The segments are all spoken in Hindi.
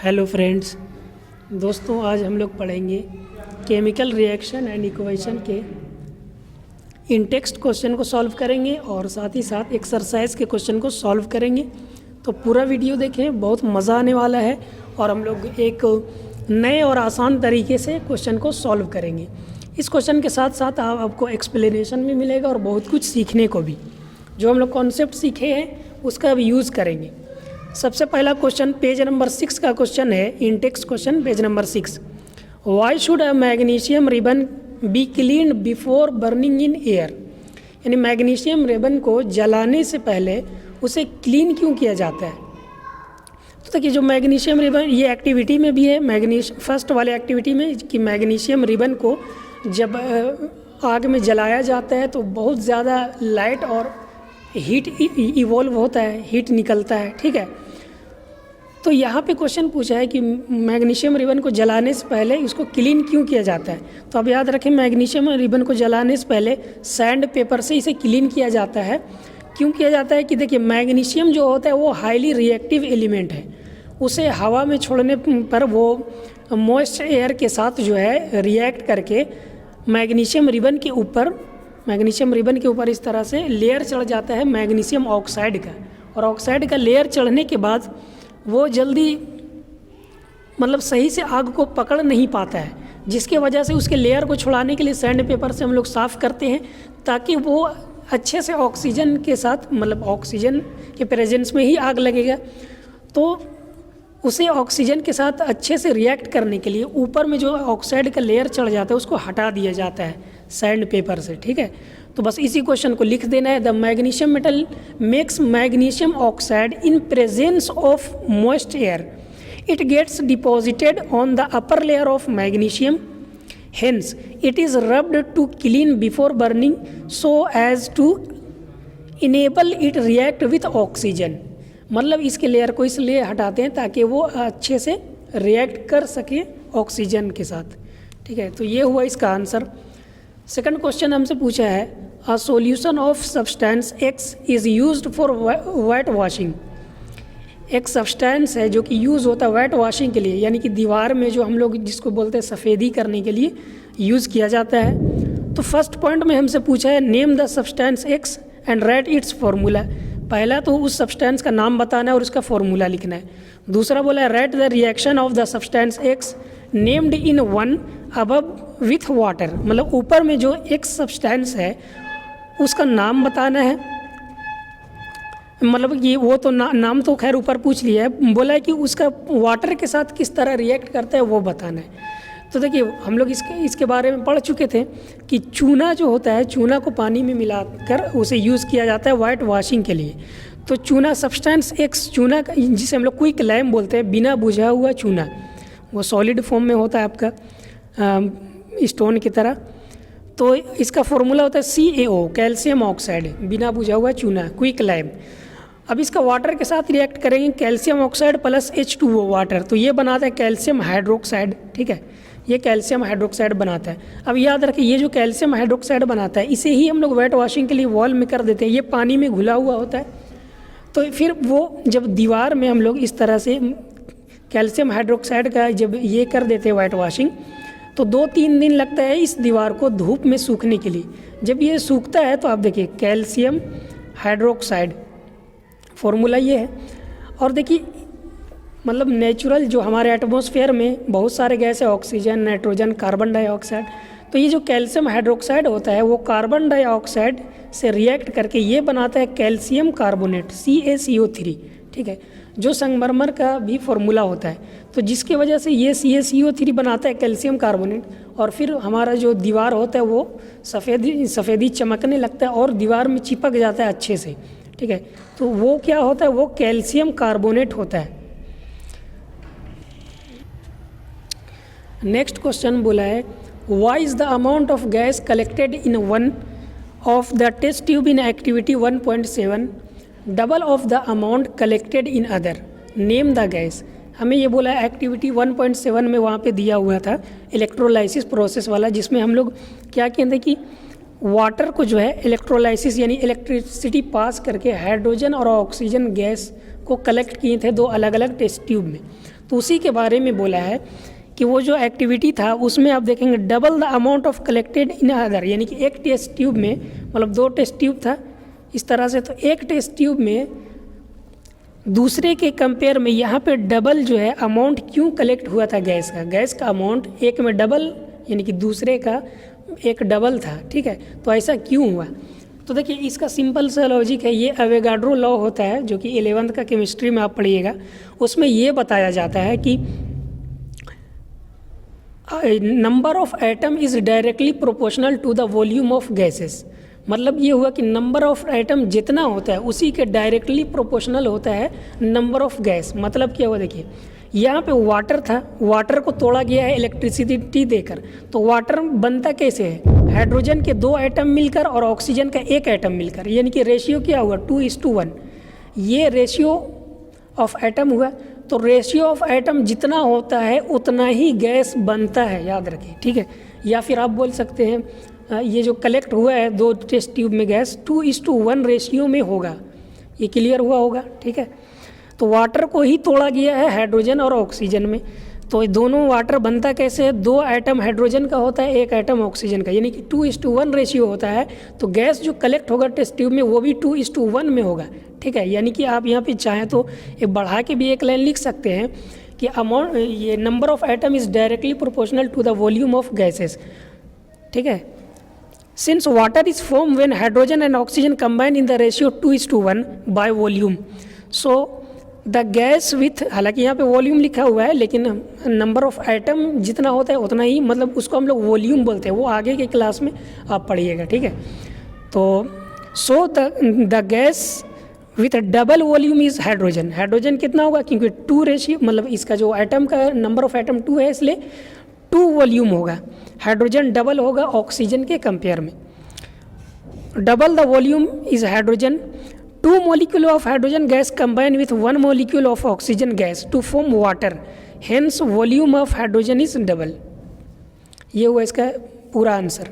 हेलो फ्रेंड्स, दोस्तों आज हम लोग पढ़ेंगे केमिकल रिएक्शन एंड इक्वेशन के इन टेक्स्ट क्वेश्चन को सॉल्व करेंगे और साथ ही साथ एक्सरसाइज के क्वेश्चन को सॉल्व करेंगे। तो पूरा वीडियो देखें, बहुत मज़ा आने वाला है और हम लोग एक नए और आसान तरीके से क्वेश्चन को सॉल्व करेंगे। इस क्वेश्चन के साथ साथ आपको एक्सप्लेनेशन भी मिलेगा और बहुत कुछ सीखने को भी। जो हम लोग कॉन्सेप्ट सीखे हैं उसका भी यूज़ करेंगे। सबसे पहला क्वेश्चन पेज नंबर 6 का क्वेश्चन है, in-text question page number 6। Why should a magnesium ribbon be cleaned before burning in air. यानी मैग्नीशियम रिबन को जलाने से पहले उसे क्लीन क्यों किया जाता है। तो देखिए, जो मैग्नीशियम रिबन ये एक्टिविटी में भी है, फर्स्ट वाले एक्टिविटी में कि मैग्नीशियम रिबन को जब आग में जलाया जाता है तो बहुत ज़्यादा लाइट और हीट इवॉल्व होता है, हीट निकलता है। ठीक है, तो यहाँ पे क्वेश्चन पूछा है कि मैग्नीशियम रिबन को जलाने से पहले उसको क्लीन क्यों किया जाता है। तो अब याद रखें, मैग्नीशियम रिबन को जलाने से पहले सैंड पेपर से इसे क्लीन किया जाता है। क्यों किया जाता है कि देखिए, मैग्नीशियम जो होता है वो हाईली रिएक्टिव एलिमेंट है। उसे हवा में छोड़ने पर वो मॉइस्ट एयर के साथ जो है रिएक्ट करके मैग्नीशियम रिबन के ऊपर इस तरह से लेयर चढ़ जाता है मैग्नीशियम ऑक्साइड का। और ऑक्साइड का लेयर चढ़ने के बाद वो जल्दी सही से आग को पकड़ नहीं पाता है, जिसके वजह से उसके लेयर को छुड़ाने के लिए सैंड पेपर से हम लोग साफ़ करते हैं, ताकि वो अच्छे से ऑक्सीजन के साथ ऑक्सीजन के प्रेजेंस में ही आग लगेगा, तो उसे ऑक्सीजन के साथ अच्छे से रिएक्ट करने के लिए ऊपर में जो ऑक्साइड का लेयर चढ़ जाता है उसको हटा दिया जाता है सैंड पेपर से। ठीक है, तो बस इसी क्वेश्चन को लिख देना है। The magnesium metal makes magnesium oxide in presence of moist air. It gets deposited on the upper layer of magnesium, hence it is rubbed to clean before burning so as to enable it react with oxygen. इसके लेयर को इसलिए हटाते हैं ताकि वो अच्छे से रिएक्ट कर सके ऑक्सीजन के साथ। ठीक है, तो ये हुआ इसका आंसर। सेकंड क्वेश्चन हमसे पूछा है, a solution of substance x is used for wait washing. एक सब्सटेंस है जो कि यूज़ होता है वेट वॉशिंग के लिए, यानी कि दीवार में जो हम लोग जिसको बोलते हैं सफ़ेदी करने के लिए यूज़ किया जाता है। तो फर्स्ट पॉइंट में हमसे पूछा है, name the substance x and right it's formula. पहला तो उस सब्सटेंस का नाम बताना है और उसका फॉर्मूला लिखना है। दूसरा बोला है, right the reaction of the substance x named in one above with water. ऊपर में जो एक सब्सटेंस है उसका नाम बताना है। ये वो तो नाम तो खैर ऊपर पूछ लिया है, बोला है कि उसका वाटर के साथ किस तरह रिएक्ट करता है वो बताना है। तो देखिए, हम लोग इसके बारे में पढ़ चुके थे कि चूना जो होता है, चूना को पानी में मिलाकर उसे यूज़ किया जाता है वाइट वॉशिंग के लिए। तो चूना सब्सटेंस एक्स, चूना जिसे हम लोग क्विक लाइम बोलते हैं, बिना बुझा हुआ चूना, वो सॉलिड फॉर्म में होता है आपका स्टोन की तरह। तो इसका फॉर्मूला होता है CaO, कैल्शियम ऑक्साइड, बिना बुझा हुआ चूना, क्विक लाइम। अब इसका वाटर के साथ रिएक्ट करेंगे, calcium oxide plus H2O water, तो ये बनाता है कैल्शियम हाइड्रोक्साइड। ठीक है, ये कैल्शियम हाइड्रोक्साइड बनाता है। अब याद रखिए, ये जो कैल्शियम हाइड्रोक्साइड बनाता है इसे ही हम लोग वेट वॉशिंग के लिए वॉल में कर देते हैं। ये पानी में घुला हुआ होता है, तो फिर वो जब दीवार में हम लोग इस तरह से कैल्शियम हाइड्रोक्साइड का जब ये कर देते हैं वाइट वॉशिंग, तो 2-3 दिन लगता है इस दीवार को धूप में सूखने के लिए। जब ये सूखता है तो आप देखिए कैल्शियम हाइड्रोक्साइड, फॉर्मूला ये है। और देखिए, नेचुरल जो हमारे एटमॉस्फेयर में बहुत सारे गैस है, ऑक्सीजन, नाइट्रोजन, कार्बन डाइऑक्साइड। तो ये जो कैल्शियम हाइड्रोक्साइड होता है वो कार्बन डाइऑक्साइड से रिएक्ट करके ये बनाता है कैल्शियम कार्बोनेट, CaCO3। ठीक है, जो संगमरमर का भी फॉर्मूला होता है, तो जिसके वजह से ये CaCO3 बनाता है कैल्शियम कार्बोनेट, और फिर हमारा जो दीवार होता है वो सफ़ेदी चमकने लगता है और दीवार में चिपक जाता है अच्छे से। ठीक है, तो वो क्या होता है, वो कैल्शियम कार्बोनेट होता है। नेक्स्ट क्वेश्चन बोला है, why is the amount of gas collected in one of the test tube in activity 1.7 double of the amount collected in other, name the gas. हमें ये बोला है एक्टिविटी 1.7 में वहाँ पे दिया हुआ था इलेक्ट्रोलाइसिस प्रोसेस वाला, जिसमें हम लोग क्या कहते हैं कि वाटर को जो है इलेक्ट्रोलाइसिस यानी इलेक्ट्रिसिटी पास करके हाइड्रोजन और ऑक्सीजन गैस को कलेक्ट किए थे 2 अलग अलग टेस्ट ट्यूब में। तो उसी के बारे में बोला है कि वो जो एक्टिविटी था उसमें आप देखेंगे double the amount of collected in other, यानी कि एक टेस्ट ट्यूब में, मतलब 2 टेस्ट ट्यूब था इस तरह से, तो एक टेस्ट ट्यूब में दूसरे के कंपेयर में यहाँ पे डबल जो है अमाउंट क्यों कलेक्ट हुआ था गैस का अमाउंट एक में डबल, यानी कि दूसरे का एक डबल था, ठीक है। तो ऐसा क्यों हुआ? तो देखिए इसका सिंपल सा लॉजिक है, ये अवेगाड्रो लॉ होता है जो कि 11th का केमिस्ट्री में आप पढ़िएगा। उसमें ये बताया जाता है कि number of atom is directly proportional to the volume of gases. मतलब ये हुआ कि नंबर ऑफ एटम जितना होता है उसी के डायरेक्टली प्रोपोर्शनल होता है नंबर ऑफ गैस। मतलब क्या हुआ, देखिए यहाँ पे वाटर था, वाटर को तोड़ा गया है इलेक्ट्रिसिटी देकर, तो वाटर बनता कैसे है? हाइड्रोजन के 2 एटम मिलकर और ऑक्सीजन का 1 एटम मिलकर, यानी कि रेशियो क्या हुआ? 2:1। ये रेशियो ऑफ एटम हुआ। तो रेशियो ऑफ एटम जितना होता है उतना ही गैस बनता है, याद रखिए, ठीक है। या फिर आप बोल सकते हैं ये जो कलेक्ट हुआ है 2 टेस्ट ट्यूब में गैस 2:1 रेशियो में होगा। ये क्लियर हुआ होगा, ठीक है। तो वाटर को ही तोड़ा गया है हाइड्रोजन और ऑक्सीजन में, तो दोनों वाटर बनता कैसे है? 2 एटम हाइड्रोजन का होता है, 1 एटम ऑक्सीजन का, यानी कि 2:1 रेशियो होता है। तो गैस जो कलेक्ट होगा टेस्ट ट्यूब में वो भी 2:1 में होगा, ठीक है। यानी कि आप यहाँ पे चाहें तो एक बढ़ा के भी एक लाइन लिख सकते हैं कि अमाउंट, ये number of atom is directly proportional to the volume of gases, ठीक है। Since water is form when hydrogen and oxygen combine in the ratio 2:1 by volume, so the gas with, हालांकि यहाँ पे वॉल्यूम लिखा हुआ है लेकिन नंबर ऑफ एटम जितना होता है उतना ही, मतलब उसको हम लोग वॉल्यूम बोलते हैं, वो आगे के क्लास में आप पढ़िएगा, ठीक है। तो सो the gas with double volume is hydrogen. Hydrogen कितना होगा? क्योंकि 2 रेशियो, मतलब इसका जो एटम का नंबर ऑफ एटम 2 है, इसलिए 2 वॉल्यूम होगा। हाइड्रोजन डबल होगा ऑक्सीजन के कंपेयर में। Double the volume is hydrogen. 2 molecule of hydrogen gas combine with 1 molecule of oxygen gas to form water, hence volume of hydrogen is double। ये हुआ इसका पूरा आंसर।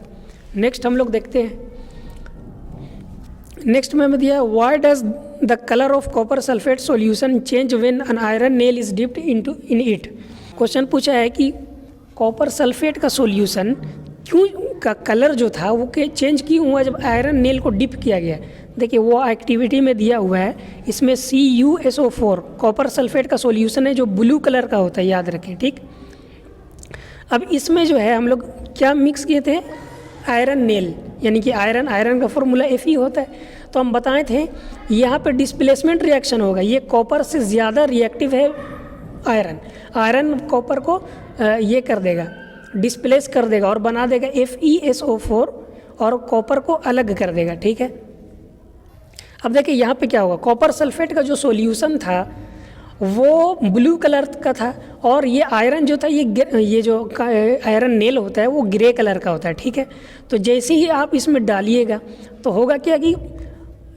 नेक्स्ट हम लोग देखते हैं, नेक्स्ट में हमें दिया why does the colour of copper sulphate solution change when an iron nail is dipped in it. Question पूछा है कि कॉपर सल्फेट का सॉल्यूशन क्यों का कलर जो था वो चेंज क्यों हुआ जब आयरन नेल को डिप किया गया। देखिए वो एक्टिविटी में दिया हुआ है, इसमें CuSO4 कॉपर सल्फेट का सॉल्यूशन है जो ब्लू कलर का होता है, याद रखें, ठीक। अब इसमें जो है हम लोग क्या मिक्स किए थे? आयरन नेल, यानी कि आयरन का फॉर्मूला Fe होता है। तो हम बताए थे यहाँ पे डिस्प्लेसमेंट रिएक्शन होगा, ये कॉपर से ज़्यादा रिएक्टिव है आयरन कॉपर को ये कर देगा, डिस्प्लेस कर देगा और बना देगा FeSO4 और कॉपर को अलग कर देगा, ठीक है। अब देखिए यहाँ पे क्या होगा, कॉपर सल्फेट का जो सॉल्यूशन था वो ब्लू कलर का था और ये आयरन जो था ये जो आयरन नेल होता है वो ग्रे कलर का होता है, ठीक है। तो जैसे ही आप इसमें डालिएगा तो होगा क्या कि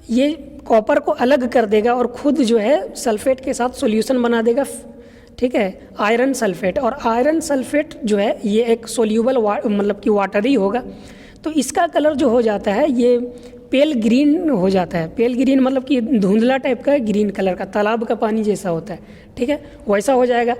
ये कॉपर को अलग कर देगा और खुद जो है सल्फेट के साथ सॉल्यूशन बना देगा, ठीक है, आयरन सल्फेट। और आयरन सल्फेट जो है ये एक सोल्यूबल मतलब कि वाटरी होगा, तो इसका कलर जो हो जाता है ये पेल ग्रीन हो जाता है। पेल ग्रीन मतलब कि धुंधला टाइप का ग्रीन कलर का, तालाब का पानी जैसा होता है, ठीक है, वैसा हो जाएगा।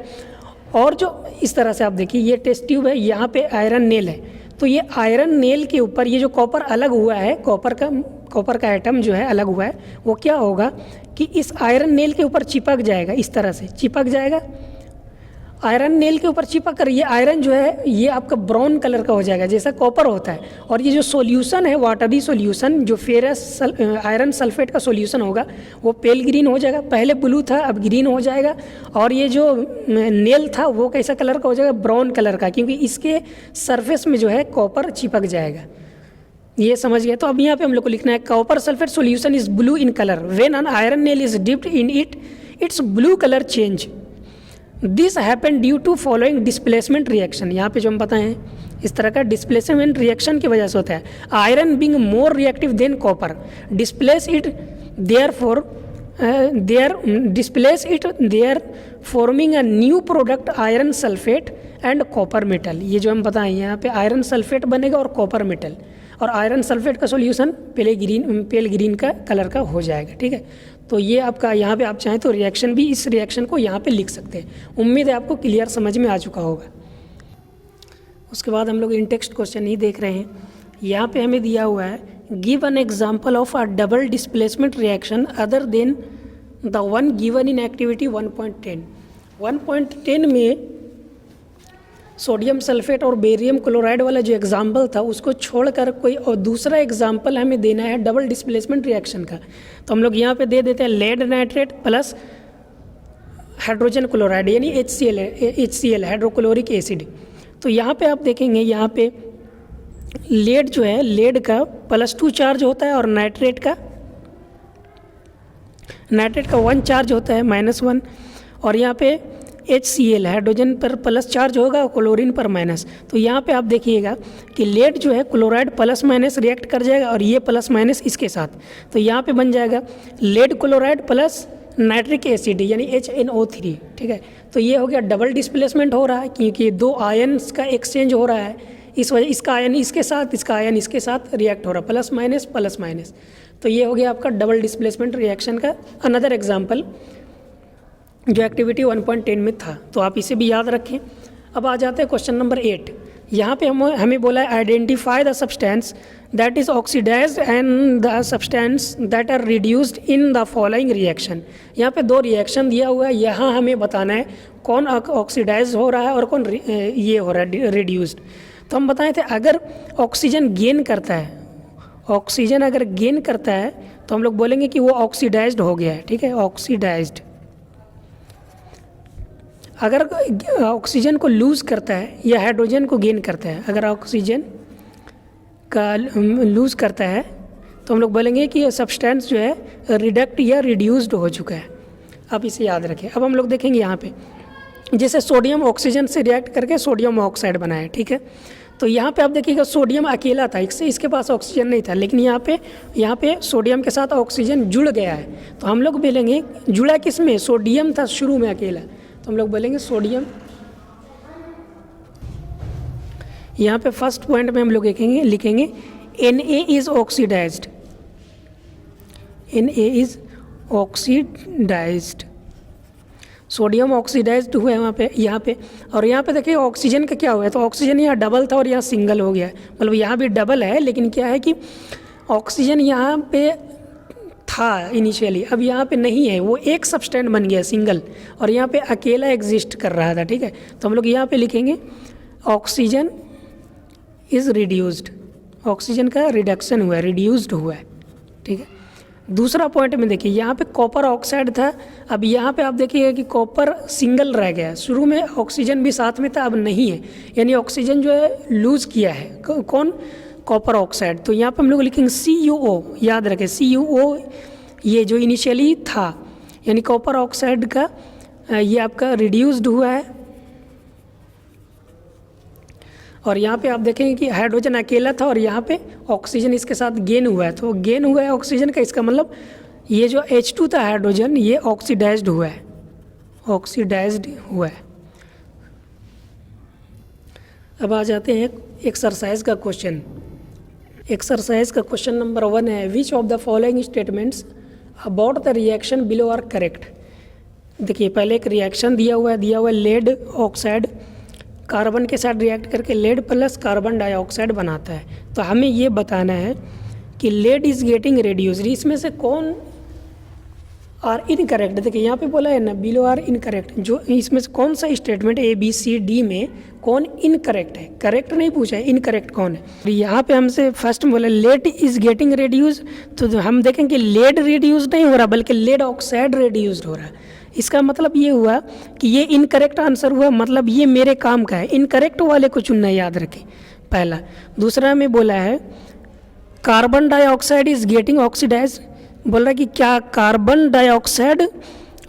और जो इस तरह से आप देखिए ये टेस्ट ट्यूब है, यहाँ पे आयरन नेल है, तो ये आयरन नेल के ऊपर ये जो कॉपर अलग हुआ है, कॉपर का एटम जो है अलग हुआ है, वो क्या होगा कि इस आयरन नेल के ऊपर चिपक जाएगा, इस तरह से चिपक जाएगा आयरन नेल के ऊपर चिपक कर। ये आयरन जो है ये आपका ब्राउन कलर का हो जाएगा जैसा कॉपर होता है, और ये जो सॉल्यूशन है वाटरी सॉल्यूशन जो फेरस आयरन सल्फेट का सॉल्यूशन होगा वो पेल ग्रीन हो जाएगा, पहले ब्लू था अब ग्रीन हो जाएगा। और ये जो नेल था वो कैसा कलर का हो जाएगा, ब्राउन कलर का, क्योंकि इसके सरफेस में जो है कॉपर चिपक जाएगा। ये समझ गए। तो अब यहाँ पे हम लोग को लिखना है copper sulphate solution is blue in colour when an iron nail is dipped in its blue colour change. This happen due to following displacement reaction. यहाँ पे जो हम बताएं इस तरह का डिस्प्लेसमेंट रिएक्शन की वजह से होता है। Iron being more reactive than copper displace it there forming a new product iron sulphate and copper metal. ये जो हम बताएं यहाँ पे आयरन सल्फेट बनेगा और कॉपर मेटल, और आयरन सल्फेट का सॉल्यूशन पेल ग्रीन का कलर का हो जाएगा, ठीक है। तो ये आपका यहाँ पे आप चाहें तो रिएक्शन भी, इस रिएक्शन को यहाँ पे लिख सकते हैं। उम्मीद है आपको क्लियर समझ में आ चुका होगा। उसके बाद हम लोग इन टेक्स्ट क्वेश्चन ही देख रहे हैं। यहाँ पे हमें दिया हुआ है give an example of a double displacement reaction other than the one given in activity 1.10। 1.10 में सोडियम सल्फेट और बेरियम क्लोराइड वाला जो एग्जाम्पल था उसको छोड़कर कोई और दूसरा एग्जाम्पल हमें देना है डबल डिस्प्लेसमेंट रिएक्शन का। तो हम लोग यहाँ पे दे देते हैं lead nitrate plus hydrogen chloride यानी HCl हाइड्रोक्लोरिक एसिड। तो यहाँ पे आप देखेंगे यहाँ पे लेड जो है, लेड का +2 चार्ज होता है और नाइट्रेट का 1 चार्ज होता है -1। और यहाँ पे HCl हाइड्रोजन पर प्लस चार्ज होगा और क्लोरीन पर माइनस। तो यहाँ पे आप देखिएगा कि लेड जो है क्लोराइड प्लस माइनस रिएक्ट कर जाएगा और ये प्लस माइनस इसके साथ, तो यहाँ पे बन जाएगा lead chloride plus nitric acid यानी HNO3। ठीक है, तो ये हो गया डबल डिस्प्लेसमेंट हो रहा है क्योंकि 2 आयन्स का एक्सचेंज हो रहा है, इस वजह इसका आयन इसके साथ, इसका आयन इसके साथ रिएक्ट हो रहा है, प्लस माइनस। तो ये हो गया आपका डबल डिस्प्लेसमेंट रिएक्शन का अनदर एग्जाम्पल जो एक्टिविटी 1.10 में था। तो आप इसे भी याद रखें। अब आ जाते हैं क्वेश्चन नंबर 8। यहाँ पे हमें बोला है identify the substance that is oxidised and the substance that are reduced in the following reaction. यहाँ पे 2 रिएक्शन दिया हुआ है, यहाँ हमें बताना है कौन ऑक्सीडाइज हो रहा है और कौन ये हो रहा है रिड्यूस्ड। तो हम बताए थे अगर ऑक्सीजन गेन करता है, ऑक्सीजन अगर गेन करता है तो हम लोग बोलेंगे कि वो ऑक्सीडाइज्ड हो गया है। ठीक है, ऑक्सीडाइज्ड। अगर ऑक्सीजन को लूज़ करता है या हाइड्रोजन को गेन करता है, अगर ऑक्सीजन का लूज़ करता है तो हम लोग बोलेंगे कि ये सब्सटेंस जो है रिडक्ट या रिड्यूस्ड हो चुका है। आप इसे याद रखें। अब हम लोग देखेंगे यहाँ पे जैसे सोडियम ऑक्सीजन से रिएक्ट करके सोडियम ऑक्साइड बना है। ठीक है, तो यहाँ पे आप देखिएगा सोडियम अकेला था, इसके पास ऑक्सीजन नहीं था, लेकिन यहाँ पे सोडियम के साथ ऑक्सीजन जुड़ गया है। तो हम लोग बोलेंगे जुड़ा किस में, सोडियम था शुरू में अकेला, तो हम लोग बोलेंगे सोडियम। यहाँ पे फर्स्ट पॉइंट में हम लोग लिखेंगे Na is oxidised, Na is oxidised, sodium oxidised हुआ है वहाँ पे, यहाँ पे। और यहाँ पे देखिए ऑक्सीजन का क्या हुआ है, तो ऑक्सीजन यहाँ डबल था और यहाँ सिंगल हो गया है। मतलब यहाँ भी डबल है, लेकिन क्या है कि ऑक्सीजन यहाँ पे था इनिशियली, अब यहाँ पे नहीं है, वो एक सब्सटेंट बन गया सिंगल, और यहाँ पे अकेला एग्जिस्ट कर रहा था। ठीक है, तो हम लोग यहाँ पे लिखेंगे ऑक्सीजन इज़ रिड्यूस्ड, ऑक्सीजन का रिडक्शन हुआ है, रिड्यूस्ड हुआ है। ठीक है, दूसरा पॉइंट में देखिए यहाँ पे कॉपर ऑक्साइड था, अब यहाँ पे आप देखिएगा कि कॉपर सिंगल रह गया है। शुरू में ऑक्सीजन भी साथ में था, अब नहीं है, यानी ऑक्सीजन जो है लूज़ किया है कौन, कॉपर ऑक्साइड। तो यहाँ पे हम लोग लिखेंगे CuO, याद रखें CuO ये जो इनिशियली था, यानी कॉपर ऑक्साइड का ये आपका रिड्यूस्ड हुआ है। और यहाँ पे आप देखेंगे कि हाइड्रोजन अकेला था और यहाँ पे ऑक्सीजन इसके साथ गेन हुआ है, तो गेन हुआ है ऑक्सीजन का, इसका मतलब ये जो H2 था हाइड्रोजन ये ऑक्सीडाइज्ड हुआ है, ऑक्सीडाइज्ड हुआ है। अब आ जाते हैं एक्सरसाइज का क्वेश्चन। एक्सरसाइज का क्वेश्चन नंबर 1 है which of the following statements about the reaction below are correct. देखिए पहले एक रिएक्शन दिया हुआ है लेड ऑक्साइड कार्बन के साथ रिएक्ट करके लेड प्लस कार्बन डाइऑक्साइड बनाता है। तो हमें ये बताना है कि लेड इज़ गेटिंग रेड्यूस्ड, इसमें से कौन आर इनकरेक्ट। देखिए यहाँ पे बोला है ना बिलो आर इनकरेक्ट, जो इसमें से कौन सा स्टेटमेंट ABCD में कौन इनकरेक्ट है, करेक्ट नहीं पूछा है, इनकरेक्ट कौन है। यहाँ पे हमसे फर्स्ट में बोला लेड इज गेटिंग रेड्यूस्ड, तो हम देखेंगे लेड रेड्यूस्ड नहीं हो रहा बल्कि लेड ऑक्साइड रेड्यूस्ड हो रहा है। इसका मतलब ये हुआ कि ये इनकरेक्ट आंसर हुआ, मतलब ये मेरे काम का है, इनकरेक्ट वाले को चुनना याद रखें पहला। दूसरा में बोला है carbon dioxide is getting oxidise, बोल रहा है कि क्या कार्बन डाइऑक्साइड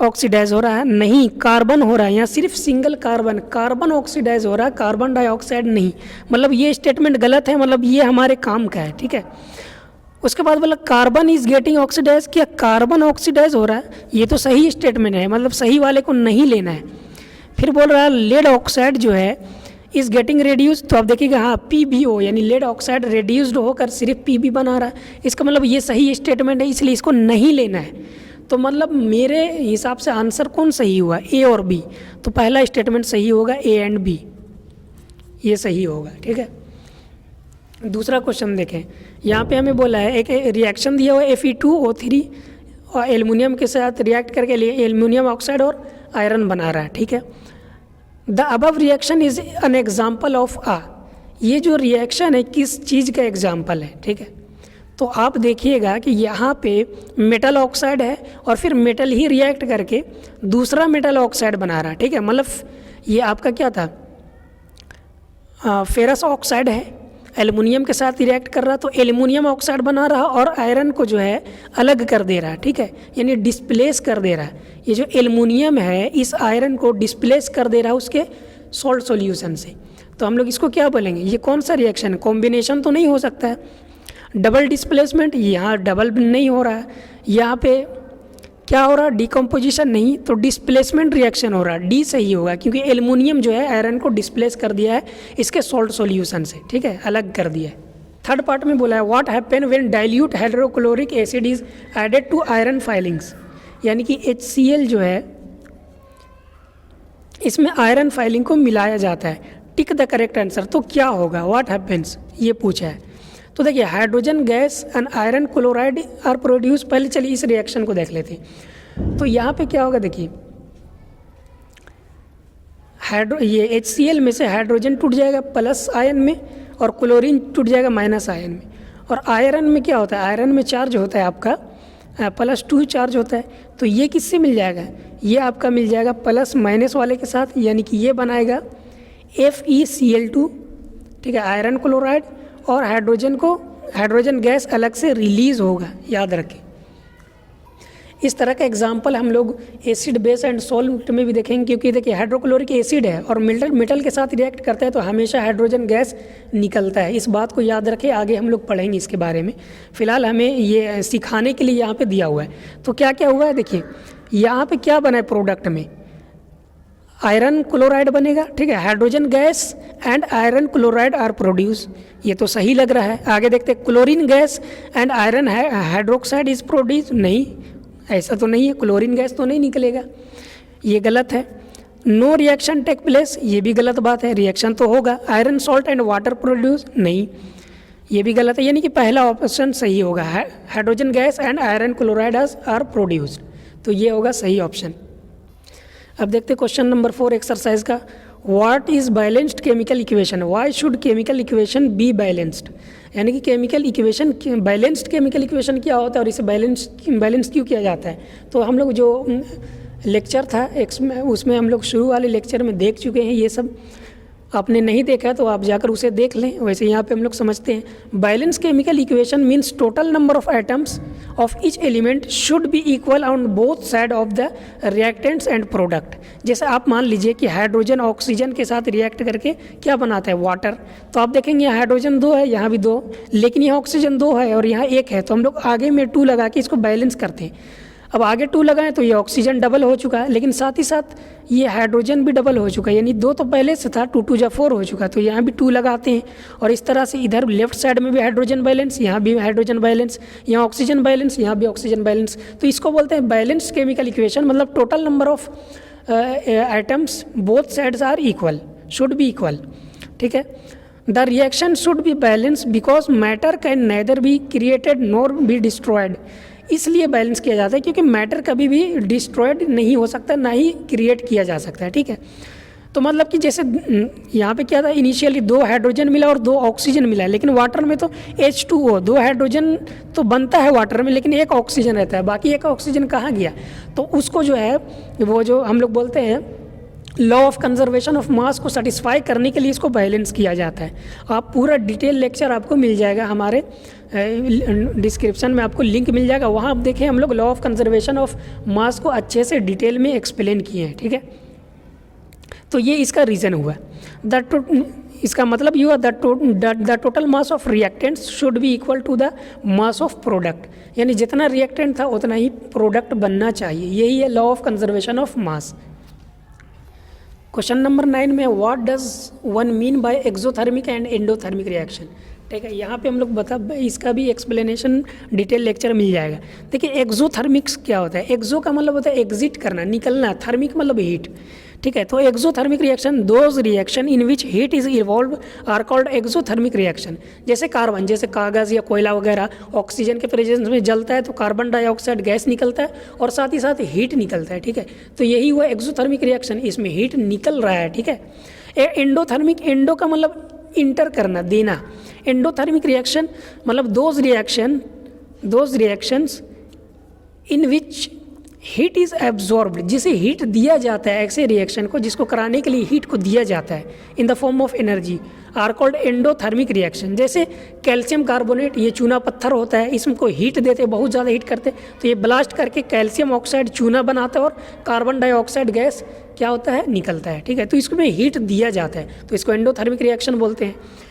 ऑक्सीडाइज हो रहा है, नहीं कार्बन हो रहा है, यहाँ सिर्फ सिंगल कार्बन ऑक्सीडाइज हो रहा है, कार्बन डाइऑक्साइड नहीं, मतलब ये स्टेटमेंट गलत है, मतलब ये हमारे काम का है। ठीक है, उसके बाद बोला कार्बन इज गेटिंग ऑक्सीडाइज, क्या कार्बन ऑक्सीडाइज हो रहा है, ये तो सही स्टेटमेंट है, मतलब सही वाले को नहीं लेना है। फिर बोल रहा है लेड ऑक्साइड जो है इज गेटिंग रेड्यूस्ड, तो आप देखिएगा हाँ PbO यानी लेड ऑक्साइड रेड्यूस्ड होकर सिर्फ Pb बना रहा है, इसका मतलब ये सही स्टेटमेंट है, इसलिए इसको नहीं लेना है। तो मतलब मेरे हिसाब से आंसर कौन सही हुआ, ए और बी। तो पहला स्टेटमेंट सही होगा, ए एंड बी, ये सही होगा। ठीक है, दूसरा क्वेश्चन देखें। यहाँ पे हमें बोला है एक रिएक्शन दिया हुआ है Fe2O3 और एल्युमिनियम के साथ रिएक्ट करके लिए एल्युमिनियम ऑक्साइड और आयरन बना रहा है। ठीक है, the above reaction is an example of आ। ये जो रिएक्शन है किस चीज़ का एग्जाम्पल है। ठीक है, तो आप देखिएगा कि यहाँ पे मेटल ऑक्साइड है और फिर मेटल ही रिएक्ट करके दूसरा मेटल ऑक्साइड बना रहा है। ठीक है, मतलब ये आपका क्या था, फेरस ऑक्साइड है, एल्युमिनियम के साथ रिएक्ट कर रहा, तो एल्युमिनियम ऑक्साइड बना रहा और आयरन को जो है अलग कर दे रहा है। ठीक है, यानी डिस्प्लेस कर दे रहा है। ये जो एल्युमिनियम है इस आयरन को डिस्प्लेस कर दे रहा है उसके सॉल्ट सॉल्यूशन से। तो हम लोग इसको क्या बोलेंगे, ये कौन सा रिएक्शन है, कॉम्बिनेशन तो नहीं हो सकता है। डबल डिस्प्लेसमेंट, यहाँ डबल नहीं हो रहा है, यहाँ पे क्या हो रहा है, डिकम्पोजिशन नहीं, तो डिस्प्लेसमेंट रिएक्शन हो रहा है। डी सही होगा क्योंकि एल्युमिनियम जो है आयरन को डिस्प्लेस कर दिया है इसके सॉल्ट सॉल्यूशन से। ठीक है, अलग कर दिया है। थर्ड पार्ट में बोला है what happen when dilute hydrochloric acid is added to iron filings, यानी कि HCl जो है इसमें आयरन फाइलिंग को मिलाया जाता है। टिक द करेक्ट आंसर, तो क्या होगा, व्हाट हैपेंस, ये पूछा है। तो देखिए hydrogen gas and iron chloride are produce. पहले चलिए इस रिएक्शन को देख लेते हैं। तो यहाँ पे क्या होगा, देखिए ये HCl में से हाइड्रोजन टूट जाएगा प्लस आयन में और क्लोरीन टूट जाएगा माइनस आयन में। और आयरन में क्या होता है, आयरन में चार्ज होता है आपका +2 चार्ज होता है। तो ये किससे मिल जाएगा, ये आपका मिल जाएगा प्लस माइनस वाले के साथ, यानी कि ये बनाएगा FeCl2। ठीक है, आयरन क्लोराइड और हाइड्रोजन गैस अलग से रिलीज होगा, याद रखें। इस तरह का एग्जाम्पल हम लोग एसिड बेस एंड सॉल्ट में भी देखेंगे, क्योंकि देखिए हाइड्रोक्लोरिक एसिड है और मेटल के साथ रिएक्ट करता है तो हमेशा हाइड्रोजन गैस निकलता है। इस बात को याद रखें, आगे हम लोग पढ़ेंगे इसके बारे में। फिलहाल हमें ये सिखाने के लिए यहाँ पे दिया हुआ है। तो क्या क्या हुआ है, देखिए यहाँ पे क्या बना है, प्रोडक्ट में आयरन क्लोराइड बनेगा। ठीक है, hydrogen gas and iron chloride are produce, ये तो सही लग रहा है। आगे देखते हैं, chlorine gas and iron hydroxide is produce, नहीं ऐसा तो नहीं है, क्लोरीन गैस तो नहीं निकलेगा, ये गलत है। नो रिएक्शन टेक प्लेस, ये भी गलत बात है, रिएक्शन तो होगा। Iron salt and water produce, नहीं ये भी गलत है, यानी कि पहला ऑप्शन सही होगा, hydrogen gas and iron chloride are produced, तो ये होगा सही ऑप्शन। अब देखते हैं क्वेश्चन नंबर 4 एक्सरसाइज का। What is balanced chemical equation, why should chemical equation be balanced, यानी कि chemical equation, balanced chemical equation क्या होता है और इसे बैलेंस क्यों किया जाता है। तो हम लोग जो लेक्चर था उसमें हम लोग शुरू वाले लेक्चर में देख चुके हैं, ये सब आपने नहीं देखा तो आप जाकर उसे देख लें। वैसे यहाँ पे हम लोग समझते हैं balance chemical equation means total number of atoms of each element should be equal on both side of the reactants and product. जैसे आप मान लीजिए कि हाइड्रोजन ऑक्सीजन के साथ रिएक्ट करके क्या बनाता है, वाटर। तो आप देखेंगे यहाँ हाइड्रोजन 2 है, यहाँ भी 2, लेकिन यहाँ ऑक्सीजन 2 है और यहाँ 1 है, तो हम लोग आगे में 2 लगा के इसको बैलेंस करते हैं। अब आगे 2 लगाएं तो ये ऑक्सीजन डबल हो चुका है, लेकिन साथ ही साथ ये हाइड्रोजन भी डबल हो चुका है, यानी 2 तो पहले से था, 2 2 4 हो चुका है, तो यहाँ भी 2 लगाते हैं। और इस तरह से इधर लेफ्ट साइड में भी हाइड्रोजन बैलेंस, यहाँ भी हाइड्रोजन बैलेंस, यहाँ ऑक्सीजन बैलेंस, यहाँ भी ऑक्सीजन बैलेंस। तो इसको बोलते हैं बैलेंस्ड केमिकल इक्वेशन, मतलब total number of atoms both sides are equal, should be equal. ठीक है, the reaction should be balance because matter can neither be created nor be destroyed. इसलिए बैलेंस किया जाता है क्योंकि मैटर कभी भी डिस्ट्रॉयड नहीं हो सकता, ना ही क्रिएट किया जा सकता है। ठीक है, तो मतलब कि जैसे यहाँ पे क्या था, इनिशियली 2 हाइड्रोजन मिला और 2 ऑक्सीजन मिला, लेकिन वाटर में तो H2O, 2 हाइड्रोजन तो बनता है वाटर में, लेकिन 1 ऑक्सीजन रहता है, बाकी 1 ऑक्सीजन कहाँ गया। तो उसको जो है वो जो हम लोग बोलते हैं law of conservation of mass को सेटिस्फाई करने के लिए इसको बैलेंस किया जाता है। आप पूरा डिटेल लेक्चर आपको मिल जाएगा, हमारे डिस्क्रिप्शन में आपको लिंक मिल जाएगा, वहाँ आप देखें हम लोग law of conservation of mass को अच्छे से डिटेल में एक्सप्लेन किए हैं। ठीक है, तो ये इसका रीज़न हुआ। इसका मतलब ये हुआ the total mass of reactants should be equal to the mass of product, यानी जितना रिएक्टेंट था उतना ही प्रोडक्ट बनना चाहिए, यही है law of conservation of mass. Question number 9 में what does one mean by exothermic and endothermic reaction. ठीक है, यहाँ पे हम लोग इसका भी एक्सप्लेनेशन डिटेल लेक्चर मिल जाएगा। देखिए एक्सोथर्मिक्स क्या होता है, एक्सो का मतलब होता है एग्जिट करना, निकलना, थर्मिक मतलब हीट। ठीक है, तो exothermic reaction those reaction in which heat is evolve are called exothermic reaction. जैसे कार्बन, जैसे कागज़ या कोयला वगैरह ऑक्सीजन के प्रेजेंस में जलता है तो कार्बन डाइऑक्साइड गैस निकलता है और साथ ही साथ हीट निकलता है। ठीक है, तो यही हुआ एक्सोथर्मिक रिएक्शन, इसमें हीट निकल रहा है। ठीक है, एंडोथर्मिक, एंडो का मतलब इंटर करना, देना। एंडोथर्मिक रिएक्शन मतलब those reactions in which heat is absorbed, जिसे हीट दिया जाता है, ऐसे रिएक्शन को जिसको कराने के लिए हीट को दिया जाता है in the form of energy are called endothermic reaction. जैसे कैल्शियम कार्बोनेट, ये चूना पत्थर होता है, इसको हीट देते, बहुत ज़्यादा हीट करते तो ये ब्लास्ट करके कैल्शियम ऑक्साइड चूना बनाता है और कार्बन डाइऑक्साइड गैस क्या होता है, निकलता है। ठीक है, तो इसमें हीट दिया जाता है तो इसको एंडोथर्मिक रिएक्शन बोलते हैं।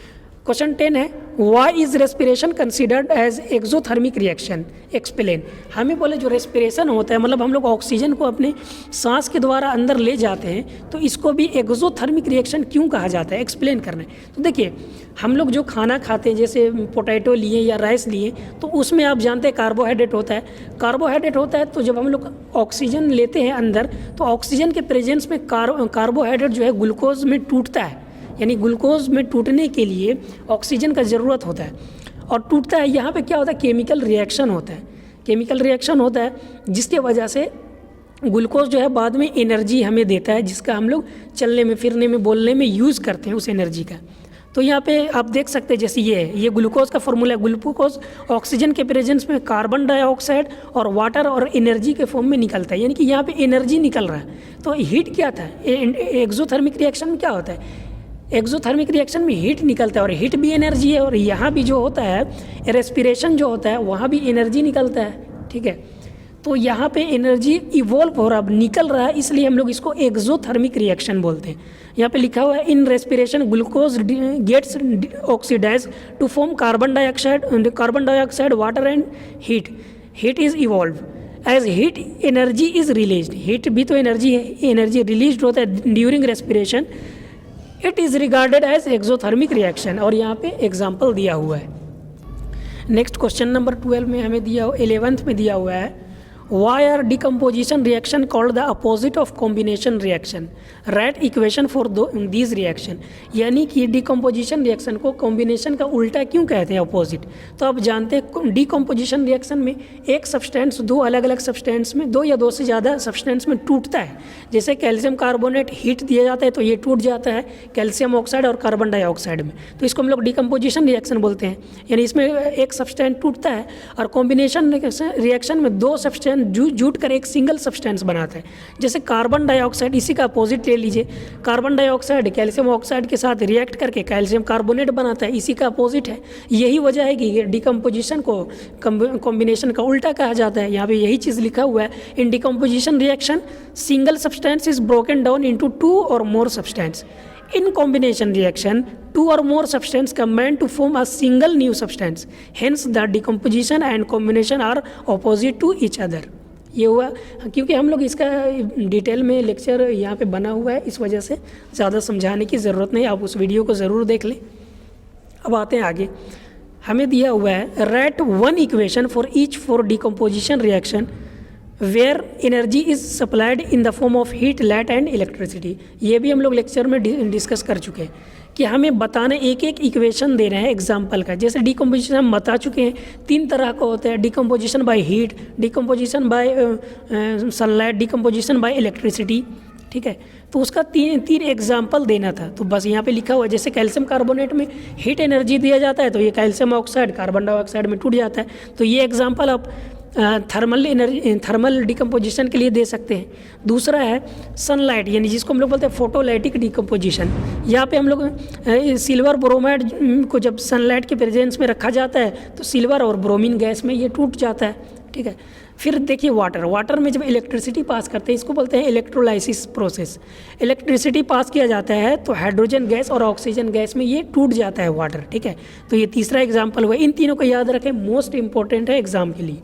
क्वेश्चन 10 है why is respiration considered as exothermic reaction, explain. हमें बोले जो रेस्पिरेशन होता है मतलब हम लोग ऑक्सीजन को अपने सांस के द्वारा अंदर ले जाते हैं तो इसको भी एक्सोथर्मिक रिएक्शन क्यों कहा जाता है, एक्सप्लेन करना है। तो देखिए हम लोग जो खाना खाते हैं जैसे पोटैटो लिए या राइस लिए तो उसमें आप जानते हैं कार्बोहाइड्रेट होता है। कार्बोहाइड्रेट होता है तो जब हम लोग ऑक्सीजन लेते हैं अंदर तो ऑक्सीजन के प्रेजेंस में कार्बोहाइड्रेट जो है ग्लूकोज में टूटता है, यानी ग्लूकोज में टूटने के लिए ऑक्सीजन का ज़रूरत होता है और टूटता है। यहाँ पे क्या होता है, केमिकल रिएक्शन होता है, केमिकल रिएक्शन होता है जिसके वजह से ग्लूकोज जो है बाद में एनर्जी हमें देता है जिसका हम लोग चलने में, फिरने में, बोलने में यूज़ करते हैं उस एनर्जी का। तो यहाँ पे आप देख सकते हैं जैसे ये ग्लूकोज का फॉर्मूला है। ग्लूकोज ऑक्सीजन के प्रेजेंस में कार्बन डाइऑक्साइड और वाटर और एनर्जी के फॉर्म में निकलता है, यानी कि यहाँ पे एनर्जी निकल रहा है। तो हीट क्या था, एक्सोथर्मिक रिएक्शन में क्या होता है, एक्सोथर्मिक रिएक्शन में हीट निकलता है और हीट भी एनर्जी है और यहाँ भी जो होता है रेस्पिरेशन जो होता है वहाँ भी एनर्जी निकलता है। ठीक है, तो यहाँ पे एनर्जी इवॉल्व हो रहा है, निकल रहा है, इसलिए हम लोग इसको एक्सोथर्मिक रिएक्शन बोलते हैं। यहाँ पे लिखा हुआ है in respiration glucose gets oxidise to form carbon dioxide water and heat is evolve as heat energy is released. Heat भी तो एनर्जी है, एनर्जी रिलीज होता है during respiration, it is regarded as exothermic reaction. और यहाँ पे एग्जाम्पल दिया हुआ है। नेक्स्ट क्वेश्चन नंबर 12 में हमें दिया, 11th में दिया हुआ है why are decomposition reaction called the opposite of combination reaction, write equation for these reaction. यानी कि डिकम्पोजिशन रिएक्शन को कॉम्बिनेशन का उल्टा क्यों कहते हैं, अपोजिट। तो आप जानते हैं डिकम्पोजिशन रिएक्शन में एक सब्सटेंस दो अलग अलग सब्सटेंस में, दो या दो से ज़्यादा सब्सटेंस में टूटता है। जैसे कैल्शियम कार्बोनेट हीट दिया जाता है तो ये टूट जाता है कैल्शियम ऑक्साइड और कार्बन डाइऑक्साइड में, तो इसको हम लोग डिकम्पोजिशन रिएक्शन बोलते हैं। यानी इसमें एक सब्सटेंस टूटता है और कॉम्बिनेशन रिएक्शन में दो सब्सटेंस जुट कर एक सिंगल सब्सटेंस बनाता है। जैसे कार्बन डाइऑक्साइड, इसी का अपोजिट ले लीजिए, कार्बन डाइऑक्साइड कैल्शियम ऑक्साइड के साथ रिएक्ट करके कैल्शियम कार्बोनेट बनाता है, इसी का अपोजिट है। यही वजह है कि डिकम्पोजिशन को कॉम्बिनेशन का उल्टा कहा जाता है। यहाँ पे यही चीज़ लिखा हुआ है, in decomposition reaction single substance is broken down into two और more substance. In combination reaction, two or more substances combine to form a single new substance. Hence, the decomposition and combination are opposite to each other. ये हुआ, क्योंकि हम लोग इसका डिटेल में लेक्चर यहाँ पे बना हुआ है, इस वजह से ज़्यादा समझाने की ज़रूरत नहीं, आप उस वीडियो को ज़रूर देख लें। अब आते हैं आगे, हमें दिया हुआ है write one equation for each for decomposition reaction where energy is supplied in the form of heat, light and electricity. ये भी हम लोग लेक्चर में डिस्कस कर चुके हैं कि हमें बताना, एक एक इक्वेशन दे रहे हैं एग्जाम्पल का। जैसे डिकम्पोजिशन हम बता चुके हैं, तीन तरह का होता है, decomposition by heat, decomposition bye sunlight, decomposition bye electricity. ठीक है, तो उसका तीन एग्जाम्पल देना था, तो बस यहाँ पे लिखा हुआ है। जैसे कैल्शियम कार्बोनेट में हीट एनर्जी दिया जाता है तो ये कैल्शियम ऑक्साइड कार्बन डाइऑक्साइड में टूट जाता है, तो ये एग्जाम्पल आप थर्मल डिकम्पोजिशन के लिए दे सकते हैं। दूसरा है सनलाइट, यानी जिसको हम लोग बोलते हैं फोटोलाइटिक डिकम्पोजिशन। यहाँ पे हम लोग सिल्वर ब्रोमाइड को जब सनलाइट के प्रेजेंस में रखा जाता है तो सिल्वर और ब्रोमीन गैस में ये टूट जाता है। ठीक है, फिर देखिए वाटर में जब इलेक्ट्रिसिटी पास करते हैं, इसको बोलते हैं इलेक्ट्रोलाइसिस प्रोसेस। इलेक्ट्रिसिटी पास किया जाता है तो हाइड्रोजन गैस और ऑक्सीजन गैस में ये टूट जाता है वाटर। ठीक है, तो ये तीसरा एग्जाम्पल हुआ। इन तीनों को याद रखें, मोस्ट इंपॉर्टेंट है एग्जाम के लिए।